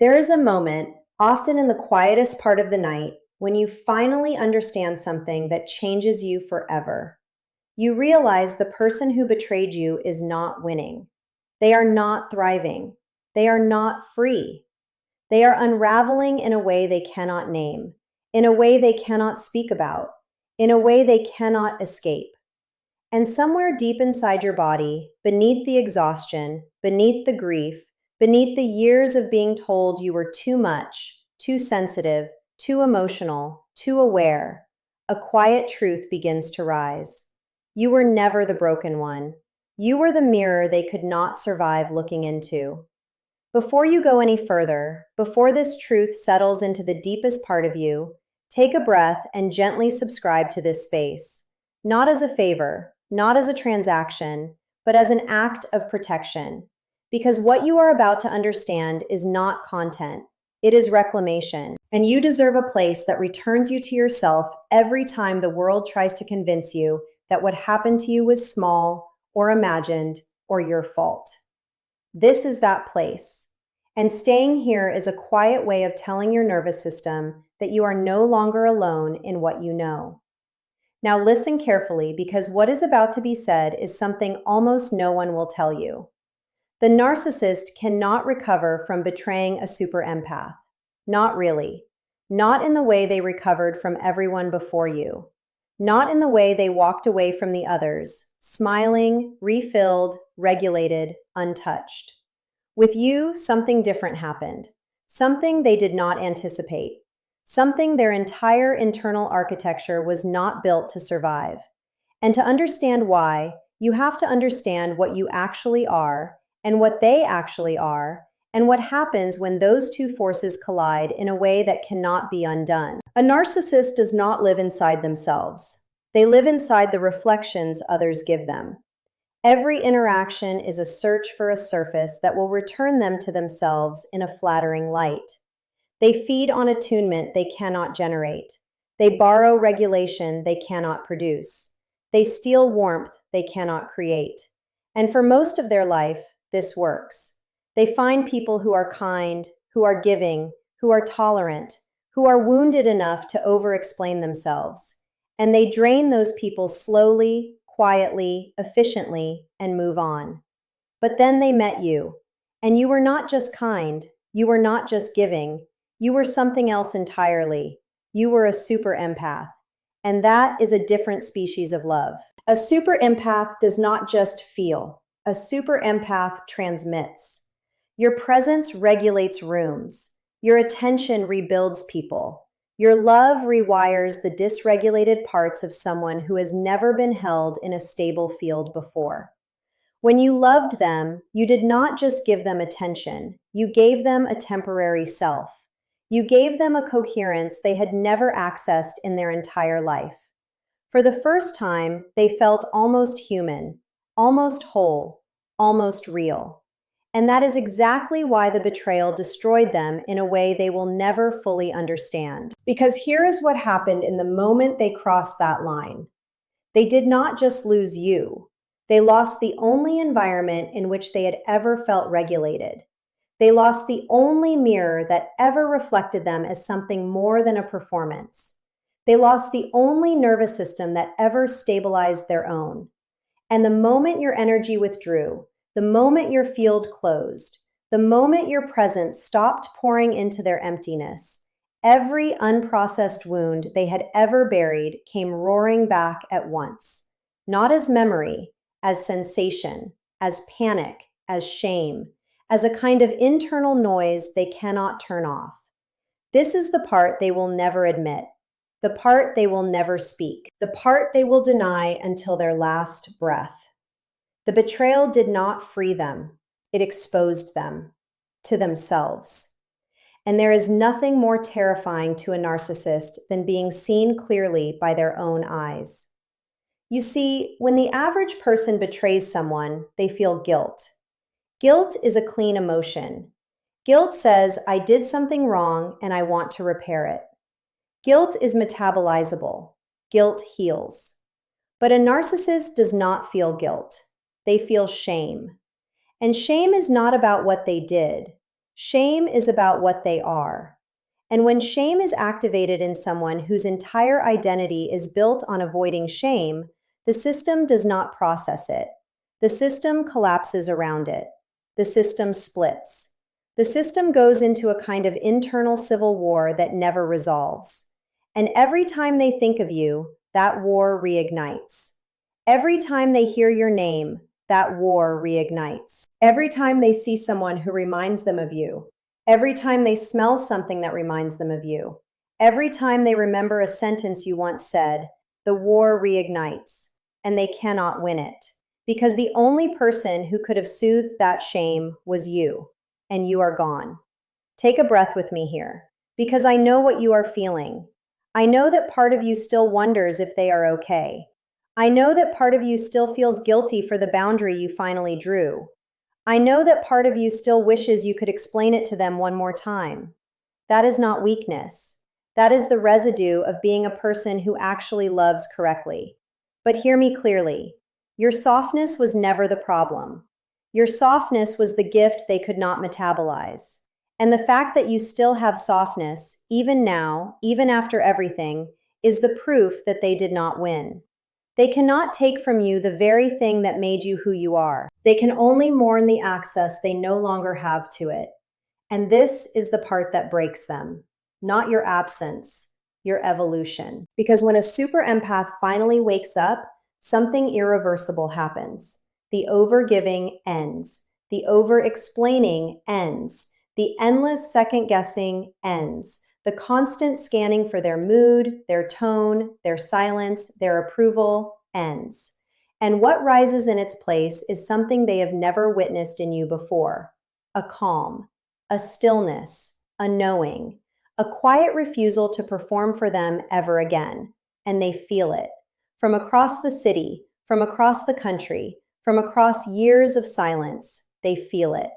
There is a moment, often in the quietest part of the night, when you finally understand something that changes you forever. You realize the person who betrayed you is not winning. They are not thriving. They are not free. They are unraveling in a way they cannot name, in a way they cannot speak about, in a way they cannot escape. And somewhere deep inside your body, beneath the exhaustion, beneath the grief, beneath the years of being told you were too much, too sensitive, too emotional, too aware, a quiet truth begins to rise. You were never the broken one. You were the mirror they could not survive looking into. Before you go any further, before this truth settles into the deepest part of you, take a breath and gently subscribe to this space. Not as a favor, not as a transaction, but as an act of protection. Because what you are about to understand is not content, it is reclamation. And you deserve a place that returns you to yourself every time the world tries to convince you that what happened to you was small, or imagined, or your fault. This is that place. And staying here is a quiet way of telling your nervous system that you are no longer alone in what you know. Now listen carefully, because what is about to be said is something almost no one will tell you. The narcissist cannot recover from betraying a superempath. Not really. Not in the way they recovered from everyone before you. Not in the way they walked away from the others, smiling, refilled, regulated, untouched. With you, something different happened. Something they did not anticipate. Something their entire internal architecture was not built to survive. And to understand why, you have to understand what you actually are, and what they actually are, and what happens when those two forces collide in a way that cannot be undone. A narcissist does not live inside themselves. They live inside the reflections others give them. Every interaction is a search for a surface that will return them to themselves in a flattering light. They feed on attunement they cannot generate. They borrow regulation they cannot produce. They steal warmth they cannot create. And for most of their life, this works. They find people who are kind, who are giving, who are tolerant, who are wounded enough to over-explain themselves. And they drain those people slowly, quietly, efficiently, and move on. But then they met you. And you were not just kind. You were not just giving. You were something else entirely. You were a super empath. And that is a different species of love. A super empath does not just feel. A super empath transmits. Your presence regulates rooms. Your attention rebuilds people. Your love rewires the dysregulated parts of someone who has never been held in a stable field before. When you loved them, you did not just give them attention. You gave them a temporary self. You gave them a coherence they had never accessed in their entire life. For the first time, they felt almost human, almost whole, almost real. And that is exactly why the betrayal destroyed them in a way they will never fully understand. Because here is what happened in the moment they crossed that line. They did not just lose you. They lost the only environment in which they had ever felt regulated. They lost the only mirror that ever reflected them as something more than a performance. They lost the only nervous system that ever stabilized their own. And the moment your energy withdrew, the moment your field closed, the moment your presence stopped pouring into their emptiness, every unprocessed wound they had ever buried came roaring back at once. Not as memory, as sensation, as panic, as shame, as a kind of internal noise they cannot turn off. This is the part they will never admit, the part they will never speak, the part they will deny until their last breath. The betrayal did not free them, it exposed them to themselves. And there is nothing more terrifying to a narcissist than being seen clearly by their own eyes. You see, when the average person betrays someone, they feel guilt. Guilt is a clean emotion. Guilt says, I did something wrong and I want to repair it. Guilt is metabolizable. Guilt heals. But a narcissist does not feel guilt. They feel shame. And shame is not about what they did. Shame is about what they are. And when shame is activated in someone whose entire identity is built on avoiding shame, the system does not process it. The system collapses around it. The system splits. The system goes into a kind of internal civil war that never resolves. And every time they think of you, that war reignites. Every time they hear your name, that war reignites. Every time they see someone who reminds them of you, every time they smell something that reminds them of you, every time they remember a sentence you once said, the war reignites, and they cannot win it. Because the only person who could have soothed that shame was you, and you are gone. Take a breath with me here, because I know what you are feeling. I know that part of you still wonders if they are okay. I know that part of you still feels guilty for the boundary you finally drew. I know that part of you still wishes you could explain it to them one more time. That is not weakness. That is the residue of being a person who actually loves correctly. But hear me clearly. Your softness was never the problem. Your softness was the gift they could not metabolize. And the fact that you still have softness, even now, even after everything, is the proof that they did not win. They cannot take from you the very thing that made you who you are. They can only mourn the access they no longer have to it. And this is the part that breaks them, not your absence, your evolution. Because when a super empath finally wakes up, something irreversible happens. The over-giving ends. The over-explaining ends. The endless second-guessing ends. The constant scanning for their mood, their tone, their silence, their approval ends. And what rises in its place is something they have never witnessed in you before. A calm, a stillness, a knowing, a quiet refusal to perform for them ever again. And they feel it. From across the city, from across the country, from across years of silence, they feel it.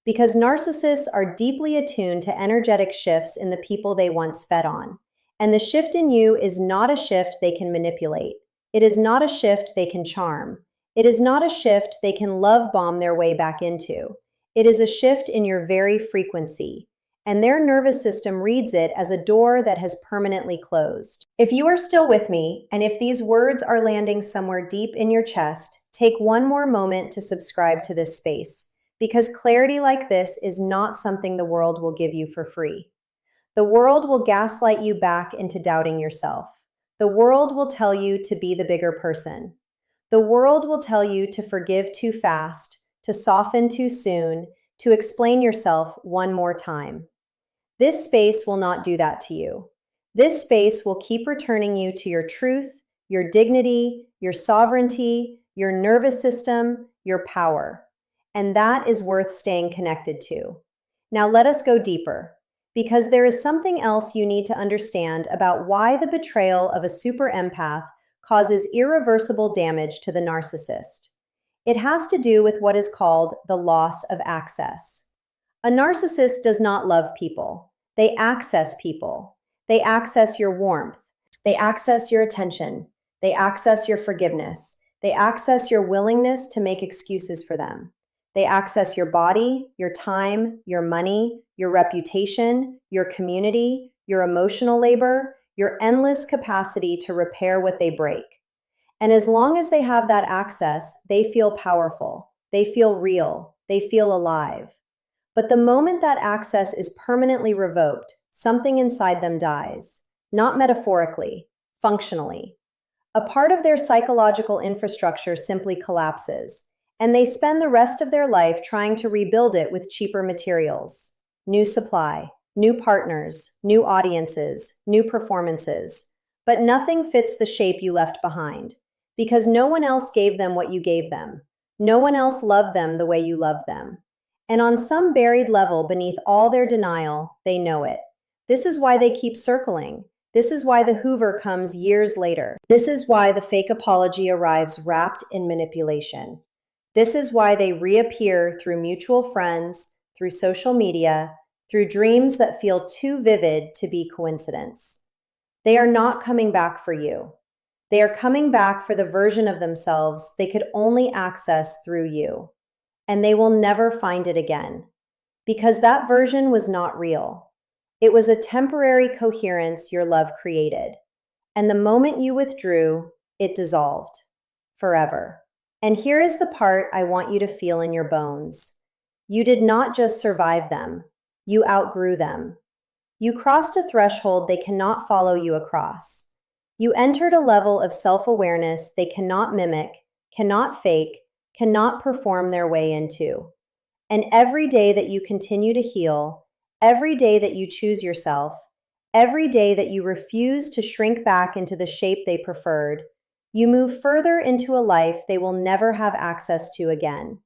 Because narcissists are deeply attuned to energetic shifts in the people they once fed on. And the shift in you is not a shift they can manipulate. It is not a shift they can charm. It is not a shift they can love bomb their way back into. It is a shift in your very frequency. And their nervous system reads it as a door that has permanently closed. If you are still with me, and if these words are landing somewhere deep in your chest, take one more moment to subscribe to this space. Because clarity like this is not something the world will give you for free. The world will gaslight you back into doubting yourself. The world will tell you to be the bigger person. The world will tell you to forgive too fast, to soften too soon, to explain yourself one more time. This space will not do that to you. This space will keep returning you to your truth, your dignity, your sovereignty, your nervous system, your power. And that is worth staying connected to. Now let us go deeper, because there is something else you need to understand about why the betrayal of a super empath causes irreversible damage to the narcissist. It has to do with what is called the loss of access. A narcissist does not love people. They access people. They access your warmth. They access your attention. They access your forgiveness. They access your willingness to make excuses for them. They access your body, your time, your money, your reputation, your community, your emotional labor, your endless capacity to repair what they break. And as long as they have that access, they feel powerful, they feel real, they feel alive. But the moment that access is permanently revoked, something inside them dies, not metaphorically, functionally. A part of their psychological infrastructure simply collapses. And they spend the rest of their life trying to rebuild it with cheaper materials. New supply, new partners, new audiences, new performances. But nothing fits the shape you left behind, because no one else gave them what you gave them. No one else loved them the way you loved them. And on some buried level beneath all their denial, they know it. This is why they keep circling. This is why the Hoover comes years later. This is why the fake apology arrives wrapped in manipulation. This is why they reappear through mutual friends, through social media, through dreams that feel too vivid to be coincidence. They are not coming back for you. They are coming back for the version of themselves they could only access through you. And they will never find it again. because that version was not real. It was a temporary coherence your love created. And the moment you withdrew, it dissolved forever. And here is the part I want you to feel in your bones. You did not just survive them, you outgrew them. You crossed a threshold they cannot follow you across. You entered a level of self-awareness they cannot mimic, cannot fake, cannot perform their way into. And every day that you continue to heal, every day that you choose yourself, every day that you refuse to shrink back into the shape they preferred, you move further into a life they will never have access to again.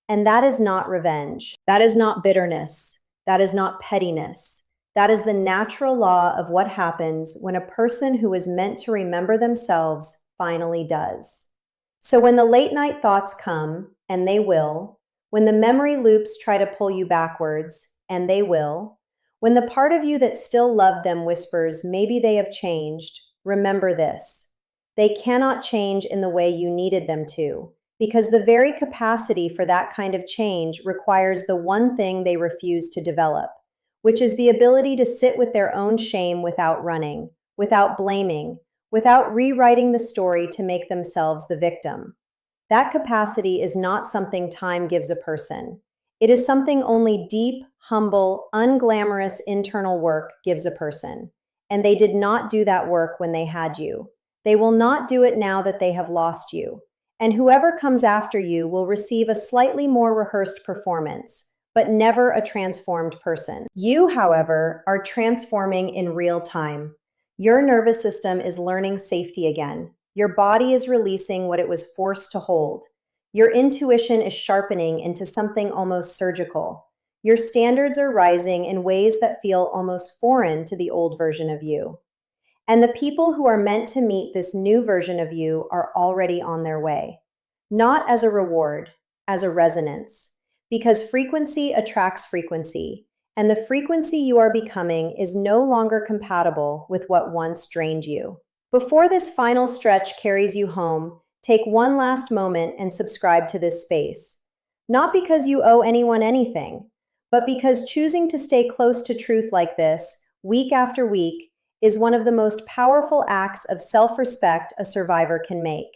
And that is not revenge. That is not bitterness. That is not pettiness. That is the natural law of what happens when a person who is meant to remember themselves finally does. So when the late night thoughts come, and they will, when the memory loops try to pull you backwards, and they will, when the part of you that still loved them whispers, maybe they have changed, remember this. They cannot change in the way you needed them to, because the very capacity for that kind of change requires the one thing they refuse to develop, which is the ability to sit with their own shame without running, without blaming, without rewriting the story to make themselves the victim. That capacity is not something time gives a person. It is something only deep, humble, unglamorous internal work gives a person. And they did not do that work when they had you. They will not do it now that they have lost you. And whoever comes after you will receive a slightly more rehearsed performance, but never a transformed person. You, however, are transforming in real time. Your nervous system is learning safety again. Your body is releasing what it was forced to hold. Your intuition is sharpening into something almost surgical. Your standards are rising in ways that feel almost foreign to the old version of you. And the people who are meant to meet this new version of you are already on their way. Not as a reward, as a resonance. Because frequency attracts frequency, and the frequency you are becoming is no longer compatible with what once drained you. Before this final stretch carries you home, take one last moment and subscribe to this space. Not because you owe anyone anything, but because choosing to stay close to truth like this, week after week, is one of the most powerful acts of self-respect a survivor can make.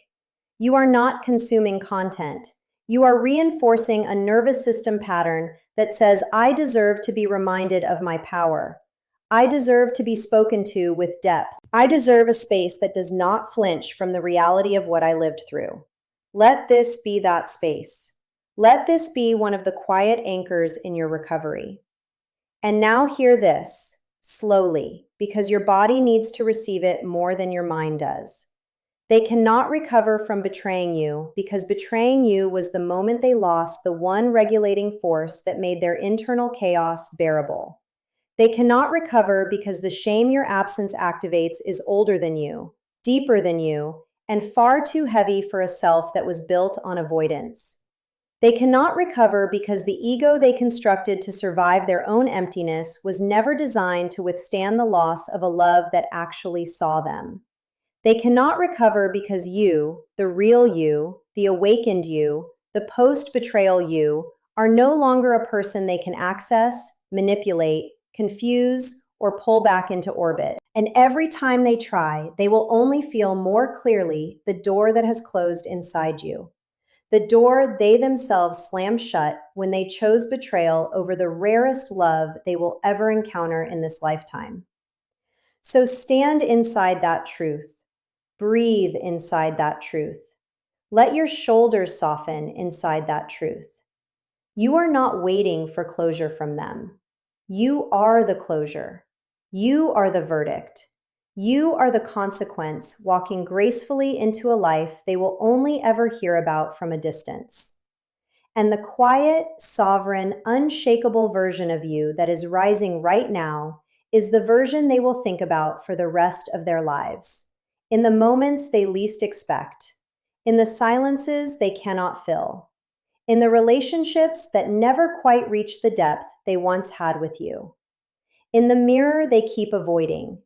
You are not consuming content. You are reinforcing a nervous system pattern that says, I deserve to be reminded of my power. I deserve to be spoken to with depth. I deserve a space that does not flinch from the reality of what I lived through. Let this be that space. Let this be one of the quiet anchors in your recovery. And now hear this, slowly, because your body needs to receive it more than your mind does. They cannot recover from betraying you because betraying you was the moment they lost the one regulating force that made their internal chaos bearable. They cannot recover because the shame your absence activates is older than you, deeper than you, and far too heavy for a self that was built on avoidance. They cannot recover because the ego they constructed to survive their own emptiness was never designed to withstand the loss of a love that actually saw them. They cannot recover because you, the real you, the awakened you, the post-betrayal you, are no longer a person they can access, manipulate, confuse, or pull back into orbit. And every time they try, they will only feel more clearly the door that has closed inside you. The door they themselves slammed shut when they chose betrayal over the rarest love they will ever encounter in this lifetime. So stand inside that truth. Breathe inside that truth. Let your shoulders soften inside that truth. You are not waiting for closure from them. You are the closure. You are the verdict. You are the consequence walking gracefully into a life they will only ever hear about from a distance. And the quiet, sovereign, unshakable version of you that is rising right now is the version they will think about for the rest of their lives. In the moments they least expect, in the silences they cannot fill, in the relationships that never quite reach the depth they once had with you, in the mirror they keep avoiding,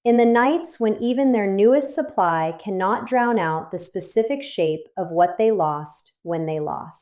in the nights when even their newest supply cannot drown out the specific shape of what they lost when they lost.